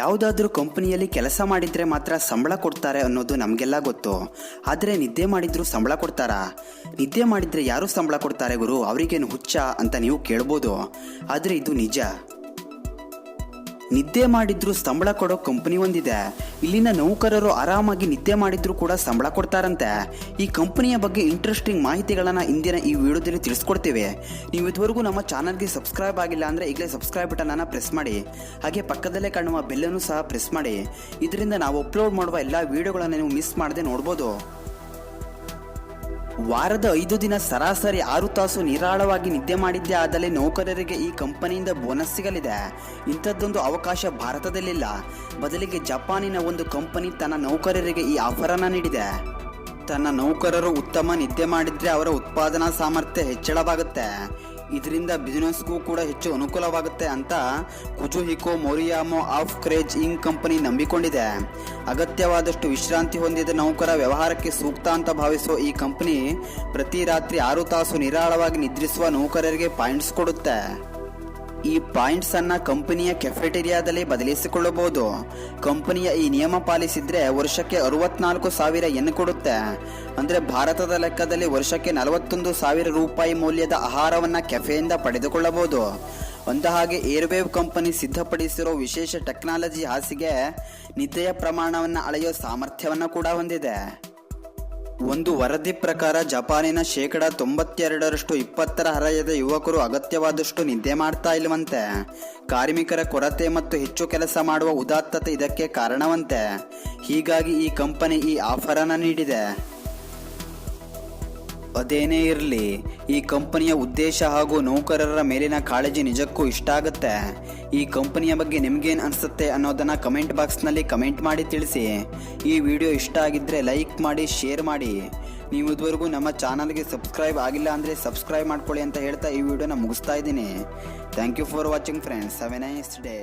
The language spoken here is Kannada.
ಯಾವುದಾದ್ರೂ ಕಂಪನಿಯಲ್ಲಿ ಕೆಲಸ ಮಾಡಿದರೆ ಮಾತ್ರ ಸಂಬಳ ಕೊಡ್ತಾರೆ ಅನ್ನೋದು ನಮಗೆಲ್ಲ ಗೊತ್ತು. ಆದರೆ ನಿದ್ದೆ ಮಾಡಿದ್ರು ಸಂಬಳ ಕೊಡ್ತಾರಾ? ನಿದ್ದೆ ಮಾಡಿದರೆ ಯಾರು ಸಂಬಳ ಕೊಡ್ತಾರೆ ಗುರು, ಅವರಿಗೇನು ಹುಚ್ಚ ಅಂತ ನೀವು ಕೇಳ್ಬೋದು. ಆದರೆ ಇದು ನಿಜ. ನಿದ್ದೆ ಮಾಡಿದ್ರು ಸಂಬಳ ಕೊಡೋ ಕಂಪನಿ ಒಂದಿದೆ. ಇಲ್ಲಿನ ನೌಕರರು ಆರಾಮಾಗಿ ನಿದ್ದೆ ಮಾಡಿದ್ರು ಕೂಡ ಸಂಬಳ ಕೊಡ್ತಾರಂತೆ. ಈ ಕಂಪನಿಯ ಬಗ್ಗೆ ಇಂಟ್ರೆಸ್ಟಿಂಗ್ ಮಾಹಿತಿಗಳನ್ನು ಇಂದಿನ ಈ ವಿಡಿಯೋದಲ್ಲಿ ತಿಳಿಸ್ಕೊಡ್ತೇವೆ. ನೀವು ಇದುವರೆಗೂ ನಮ್ಮ ಚಾನಲ್ಗೆ ಸಬ್ಸ್ಕ್ರೈಬ್ ಆಗಿಲ್ಲ ಅಂದರೆ ಈಗಲೇ ಸಬ್ಸ್ಕ್ರೈಬ್ ಬಟನನ್ನು ಪ್ರೆಸ್ ಮಾಡಿ. ಹಾಗೆ ಪಕ್ಕದಲ್ಲೇ ಕಾಣುವ ಬೆಲ್ಲನ್ನು ಸಹ ಪ್ರೆಸ್ ಮಾಡಿ. ಇದರಿಂದ ನಾವು ಅಪ್ಲೋಡ್ ಮಾಡುವ ಎಲ್ಲ ವಿಡಿಯೋಗಳನ್ನು ನೀವು ಮಿಸ್ ಮಾಡದೆ ನೋಡ್ಬೋದು. ವಾರದ 5 ದಿನ ಸರಾಸರಿ 6 ತಾಸು ನಿರಾಳವಾಗಿ ನಿದ್ದೆ ಮಾಡಿದ್ದೇ ಆದಲ್ಲಿ ನೌಕರರಿಗೆ ಈ ಕಂಪನಿಯಿಂದ ಬೋನಸ್ ಸಿಗಲಿದೆ. ಇಂಥದ್ದೊಂದು ಅವಕಾಶ ಭಾರತದಲ್ಲಿಲ್ಲ. ಬದಲಿಗೆ ಜಪಾನಿನ ಒಂದು ಕಂಪನಿ ತನ್ನ ನೌಕರರಿಗೆ ಈ ಆಫರನ್ನು ನೀಡಿದೆ. ತನ್ನ ನೌಕರರು ಉತ್ತಮ ನಿದ್ದೆ ಮಾಡಿದ್ರೆ ಅವರ ಉತ್ಪಾದನಾ ಸಾಮರ್ಥ್ಯ ಹೆಚ್ಚಳವಾಗುತ್ತೆ. ಇದರಿಂದ ಬಿಸಿನೆಸ್ಗೂ ಕೂಡ ಹೆಚ್ಚು ಅನುಕೂಲವಾಗುತ್ತೆ ಅಂತ ಕುಜುಹಿಕೋ ಮೊರಿಯಾಮೋ ಆಫ್ ಕ್ರೇಜ್ ಇಂಕ್ ಕಂಪನಿ ನಂಬಿಕೊಂಡಿದೆ. ಅಗತ್ಯವಾದಷ್ಟು ವಿಶ್ರಾಂತಿ ಹೊಂದಿದ ನೌಕರ ವ್ಯವಹಾರಕ್ಕೆ ಸೂಕ್ತ ಅಂತ ಭಾವಿಸುವ ಈ ಕಂಪನಿ ಪ್ರತಿ ರಾತ್ರಿ 6 ತಾಸು ನಿರಾಳವಾಗಿ ನಿದ್ರಿಸುವ ನೌಕರರಿಗೆ ಪಾಯಿಂಟ್ಸ್ ಕೊಡುತ್ತೆ. ಈ ಪಾಯಿಂಟ್ಸ್ ಅನ್ನ ಕಂಪನಿಯ ಕೆಫೆಟೇರಿಯಾದಲ್ಲಿ ಬದಲಿಸಿಕೊಳ್ಳಬಹುದು. ಕಂಪನಿಯ ಈ ನಿಯಮ ಪಾಲಿಸಿದ್ರೆ ವರ್ಷಕ್ಕೆ 64,000 ಯೆನ್ ಕೊಡುತ್ತೆ. ಅಂದ್ರೆ ಭಾರತದ ಲೆಕ್ಕದಲ್ಲಿ ವರ್ಷಕ್ಕೆ 41,000 ರೂಪಾಯಿ ಮೌಲ್ಯದ ಆಹಾರವನ್ನ ಕೆಫೆಯಿಂದ ಪಡೆದುಕೊಳ್ಳಬಹುದು. ಅಂದಹಾಗೆ ಏರ್ವೇವ್ ಕಂಪನಿ ಸಿದ್ಧಪಡಿಸಿರೋ ವಿಶೇಷ ಟೆಕ್ನಾಲಜಿ ಹಾಸಿಗೆ ನಿದ್ದೆಯ ಪ್ರಮಾಣವನ್ನು ಅಳೆಯೋ ಸಾಮರ್ಥ್ಯವನ್ನು ಕೂಡ ಹೊಂದಿದೆ. ಒಂದು ವರದಿ ಪ್ರಕಾರ ಜಪಾನಿನ 92% 20ರ ಹರೆಯದ ಯುವಕರು ಅಗತ್ಯವಾದಷ್ಟು ನಿದ್ದೆ ಮಾಡ್ತಾ ಇಲ್ವಂತೆ. ಕಾರ್ಮಿಕರ ಕೊರತೆ ಮತ್ತು ಹೆಚ್ಚು ಕೆಲಸ ಮಾಡುವ ಉದಾತ್ತತೆ ಇದಕ್ಕೆ ಕಾರಣವಂತೆ. ಹೀಗಾಗಿ ಈ ಕಂಪನಿ ಈ ಆಫರ್ ಅನ್ನು ನೀಡಿದೆ. ಅದೇನೇ ಇರಲಿ, ಈ ಕಂಪನಿಯ ಉದ್ದೇಶ ಹಾಗೂ ನೌಕರರ ಮೇಲಿನ ಕಾಳಜಿ ನಿಜಕ್ಕೂ ಇಷ್ಟ ಆಗುತ್ತೆ. ಈ ಕಂಪನಿಯ ಬಗ್ಗೆ ನಿಮ್ಗೇನು ಅನಿಸುತ್ತೆ ಅನ್ನೋದನ್ನು ಕಮೆಂಟ್ ಬಾಕ್ಸ್ನಲ್ಲಿ ಕಮೆಂಟ್ ಮಾಡಿ ತಿಳಿಸಿ. ಈ ವಿಡಿಯೋ ಇಷ್ಟ ಆಗಿದ್ದರೆ ಲೈಕ್ ಮಾಡಿ, ಶೇರ್ ಮಾಡಿ. ನೀವು ಇದುವರೆಗೂ ನಮ್ಮ ಚಾನಲ್ಗೆ ಸಬ್ಸ್ಕ್ರೈಬ್ ಆಗಿಲ್ಲ ಅಂದರೆ ಸಬ್ಸ್ಕ್ರೈಬ್ ಮಾಡ್ಕೊಳ್ಳಿ ಅಂತ ಹೇಳ್ತಾ ಈ ವಿಡಿಯೋನ ಮುಗಿಸ್ತಾ ಇದ್ದೀನಿ. Thank you for watching friends. Have a nice day.